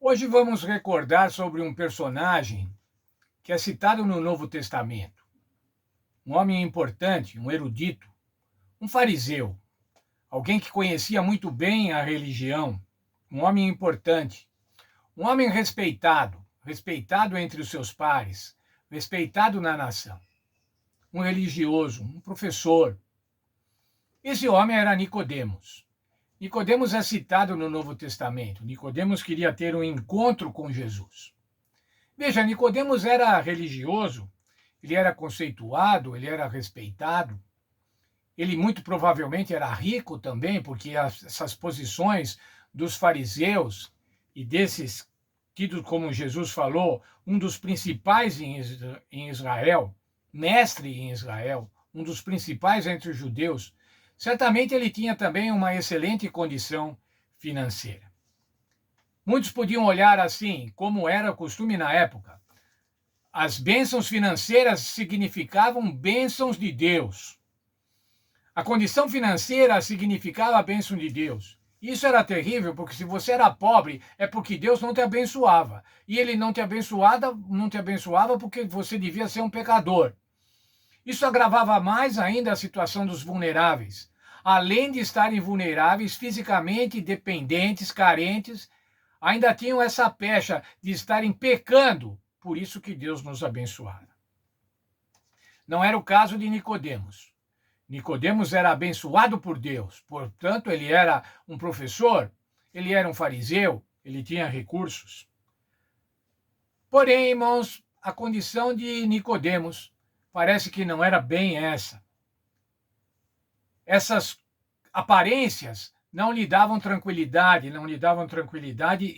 Hoje vamos recordar sobre um personagem que é citado no Novo Testamento. Um homem importante, um erudito, um fariseu, alguém que conhecia muito bem a religião, um homem importante, um homem respeitado, respeitado entre os seus pares, respeitado na nação, um religioso, um professor. Esse homem era Nicodemos. Nicodemos é citado no Novo Testamento. Nicodemos queria ter um encontro com Jesus. Veja, Nicodemos era religioso, ele era conceituado, ele era respeitado. Ele muito provavelmente era rico também, porque essas posições dos fariseus e desses tidos, como Jesus falou, um dos principais em Israel, mestre em Israel, um dos principais entre os judeus, certamente ele tinha também uma excelente condição financeira. Muitos podiam olhar assim, como era o costume na época. As bênçãos financeiras significavam bênçãos de Deus. A condição financeira significava a bênção de Deus. Isso era terrível, porque se você era pobre, é porque Deus não te abençoava. E ele não te abençoava porque você devia ser um pecador. Isso agravava mais ainda a situação dos vulneráveis. Além de estarem vulneráveis fisicamente, dependentes, carentes, ainda tinham essa pecha de estarem pecando, por isso que Deus nos abençoara. Não era o caso de Nicodemos. Nicodemos era abençoado por Deus, portanto, ele era um professor, ele era um fariseu, ele tinha recursos. Porém, irmãos, a condição de Nicodemos parece que não era bem essa. Essas aparências não lhe davam tranquilidade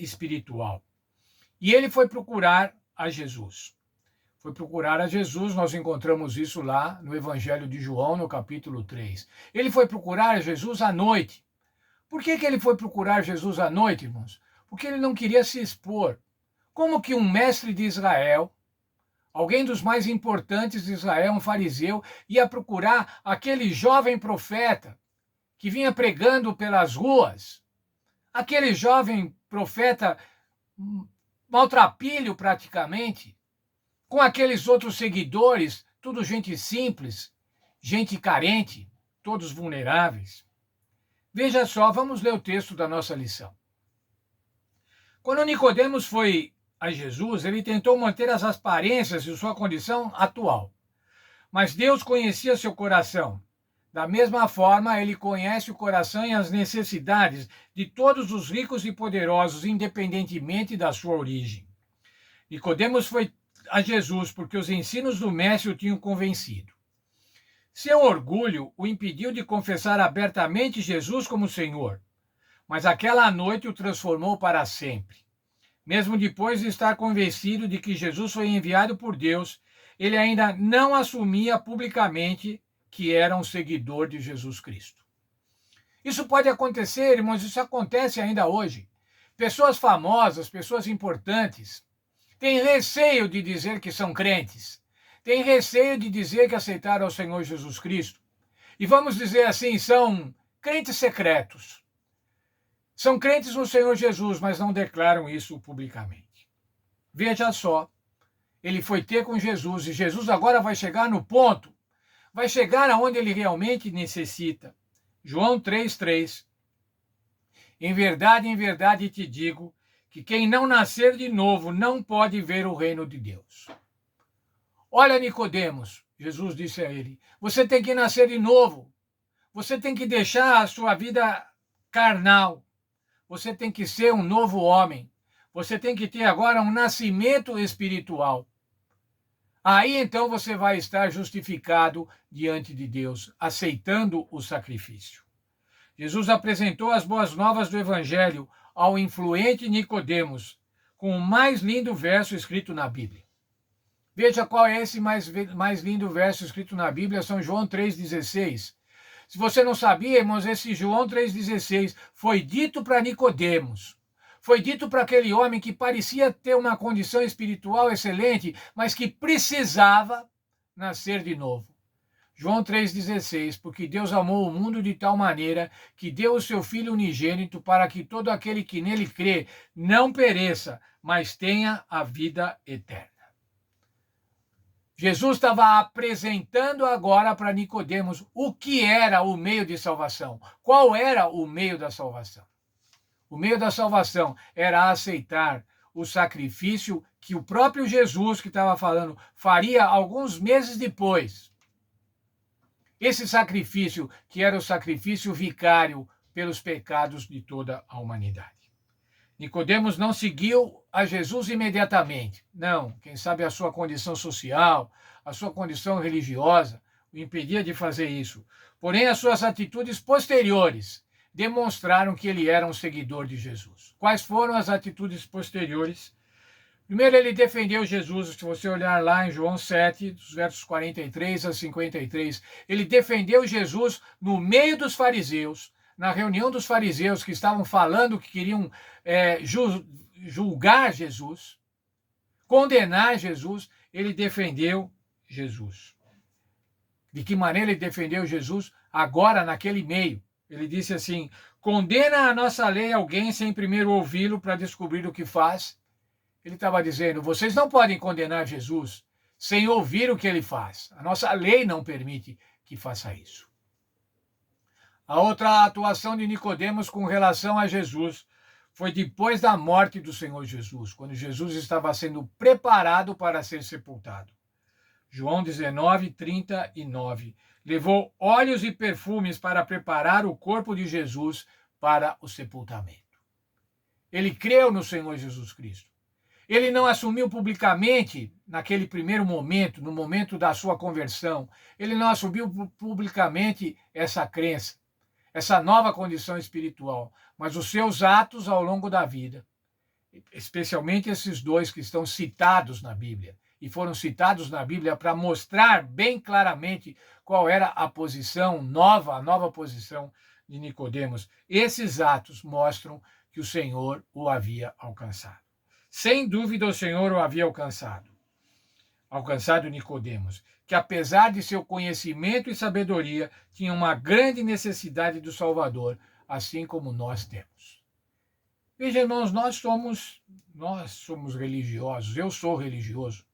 espiritual. E ele foi procurar a Jesus. Nós encontramos isso lá no Evangelho de João, no capítulo 3. Ele foi procurar Jesus à noite. Por que ele foi procurar Jesus à noite, irmãos? Porque ele não queria se expor. Como que um mestre de Israel, alguém dos mais importantes de Israel, um fariseu, ia procurar aquele jovem profeta que vinha pregando pelas ruas, aquele jovem profeta maltrapilho praticamente, com aqueles outros seguidores, tudo gente simples, gente carente, todos vulneráveis. Veja só, vamos ler o texto da nossa lição. Quando Nicodemos foi a Jesus, ele tentou manter as aparências de sua condição atual. Mas Deus conhecia seu coração. Da mesma forma, ele conhece o coração e as necessidades de todos os ricos e poderosos, independentemente da sua origem. Nicodemos foi a Jesus porque os ensinos do mestre o tinham convencido. Seu orgulho o impediu de confessar abertamente Jesus como Senhor, mas aquela noite o transformou para sempre. Mesmo depois de estar convencido de que Jesus foi enviado por Deus, ele ainda não assumia publicamente que era um seguidor de Jesus Cristo. Isso pode acontecer, irmãos, isso acontece ainda hoje. Pessoas famosas, pessoas importantes, têm receio de dizer que são crentes, têm receio de dizer que aceitaram o Senhor Jesus Cristo. E vamos dizer assim, são crentes secretos. São crentes no Senhor Jesus, mas não declaram isso publicamente. Veja só, ele foi ter com Jesus e Jesus agora vai chegar no ponto, vai chegar aonde ele realmente necessita. João 3,3. Em verdade te digo que quem não nascer de novo não pode ver o reino de Deus. Olha, Nicodemos, Jesus disse a ele, você tem que nascer de novo. Você tem que deixar a sua vida carnal. Você tem que ser um novo homem. Você tem que ter agora um nascimento espiritual. Aí então você vai estar justificado diante de Deus, aceitando o sacrifício. Jesus apresentou as boas novas do Evangelho ao influente Nicodemos, com o mais lindo verso escrito na Bíblia. Veja qual é esse mais lindo verso escrito na Bíblia, São João 3,16. Se você não sabia, irmãos, esse João 3,16 foi dito para Nicodemos. Foi dito para aquele homem que parecia ter uma condição espiritual excelente, mas que precisava nascer de novo. João 3,16, porque Deus amou o mundo de tal maneira que deu o seu Filho unigênito para que todo aquele que nele crê não pereça, mas tenha a vida eterna. Jesus estava apresentando agora para Nicodemos o que era o meio de salvação. Qual era o meio da salvação? O meio da salvação era aceitar o sacrifício que o próprio Jesus, que estava falando, faria alguns meses depois. Esse sacrifício, que era o sacrifício vicário pelos pecados de toda a humanidade. Nicodemos não seguiu a Jesus imediatamente. Não, quem sabe a sua condição social, a sua condição religiosa o impedia de fazer isso. Porém, as suas atitudes posteriores demonstraram que ele era um seguidor de Jesus. Quais foram as atitudes posteriores? Primeiro, ele defendeu Jesus, se você olhar lá em João 7, dos versos 43 a 53, ele defendeu Jesus no meio dos fariseus, na reunião dos fariseus que estavam falando que queriam julgar Jesus, condenar Jesus, ele defendeu Jesus. De que maneira ele defendeu Jesus? Agora, naquele meio. Ele disse assim: condena a nossa lei alguém sem primeiro ouvi-lo para descobrir o que faz? Ele estava dizendo, vocês não podem condenar Jesus sem ouvir o que ele faz. A nossa lei não permite que faça isso. A outra atuação de Nicodemos com relação a Jesus foi depois da morte do Senhor Jesus, quando Jesus estava sendo preparado para ser sepultado. João 19, 39. Levou óleos e perfumes para preparar o corpo de Jesus para o sepultamento. Ele creu no Senhor Jesus Cristo. Ele não assumiu publicamente, naquele primeiro momento, no momento da sua conversão, ele não assumiu publicamente essa crença, essa nova condição espiritual, mas os seus atos ao longo da vida, especialmente esses dois que estão citados na Bíblia, e foram citados na Bíblia para mostrar bem claramente qual era a posição nova, a nova posição de Nicodemos. Esses atos mostram que o Senhor o havia alcançado. Sem dúvida o Senhor o havia alcançado Nicodemos, que apesar de seu conhecimento e sabedoria, tinha uma grande necessidade do Salvador, assim como nós temos. Veja, irmãos, nós somos religiosos, eu sou religioso,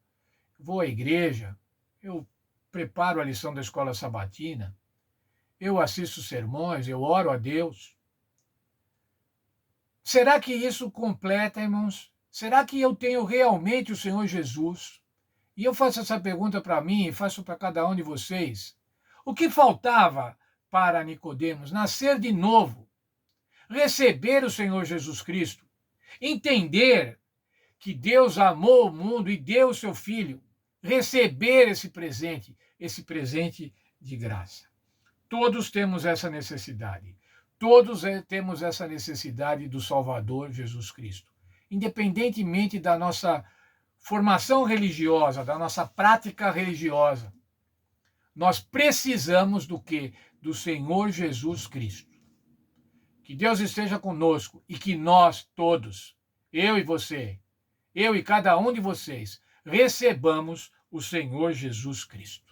vou à igreja, eu preparo a lição da escola sabatina, eu assisto sermões, eu oro a Deus. Será que isso completa, irmãos? Será que eu tenho realmente o Senhor Jesus? E eu faço essa pergunta para mim e faço para cada um de vocês. O que faltava para Nicodemos? Nascer de novo, receber o Senhor Jesus Cristo, entender que Deus amou o mundo e deu o seu Filho, receber esse presente de graça. Todos temos essa necessidade. Todos temos essa necessidade do Salvador Jesus Cristo. Independentemente da nossa formação religiosa, da nossa prática religiosa, nós precisamos do quê? Do Senhor Jesus Cristo. Que Deus esteja conosco e que nós todos, eu e você, eu e cada um de vocês, recebamos o Senhor Jesus Cristo.